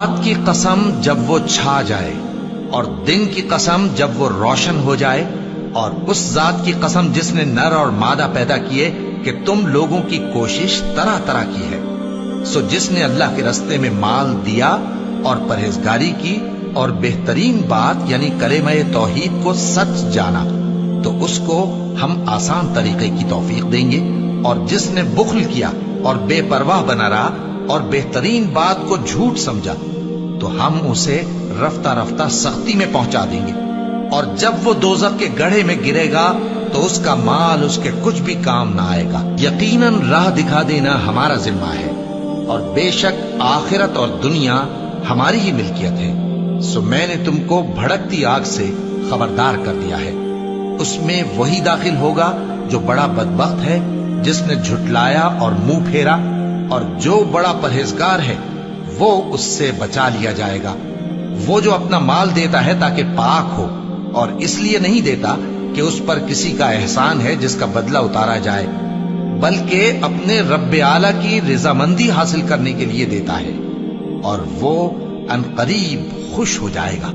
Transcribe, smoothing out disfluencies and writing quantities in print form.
رات کی قسم جب وہ چھا جائے اور دن کی قسم جب وہ روشن ہو جائے، اور اس ذات کی قسم جس نے نر اور مادہ پیدا کیے کہ تم لوگوں کی کوشش طرح طرح کی ہے۔ سو جس نے اللہ کے رستے میں مال دیا اور پرہیزگاری کی اور بہترین بات یعنی کلمہ توحید کو سچ جانا، تو اس کو ہم آسان طریقے کی توفیق دیں گے، اور جس نے بخل کیا اور بے پرواہ بنا رہا اور بہترین بات کو جھوٹ سمجھا، تو ہم اسے رفتہ رفتہ سختی میں پہنچا دیں گے، اور جب وہ دوزخ کے گڑھے میں گرے گا تو اس کا مال اس کے کچھ بھی کام نہ آئے گا۔ یقیناً راہ دکھا دینا ہمارا ذمہ ہے، اور بے شک آخرت اور دنیا ہماری ہی ملکیت ہے۔ سو میں نے تم کو بھڑکتی آگ سے خبردار کر دیا ہے، اس میں وہی داخل ہوگا جو بڑا بدبخت ہے، جس نے جھٹلایا اور منہ پھیرا، اور جو بڑا پرہیزگار ہے وہ اس سے بچا لیا جائے گا۔ وہ جو اپنا مال دیتا ہے تاکہ پاک ہو، اور اس لیے نہیں دیتا کہ اس پر کسی کا احسان ہے جس کا بدلہ اتارا جائے، بلکہ اپنے رب اعلیٰ کی رضامندی حاصل کرنے کے لیے دیتا ہے، اور وہ عنقریب خوش ہو جائے گا۔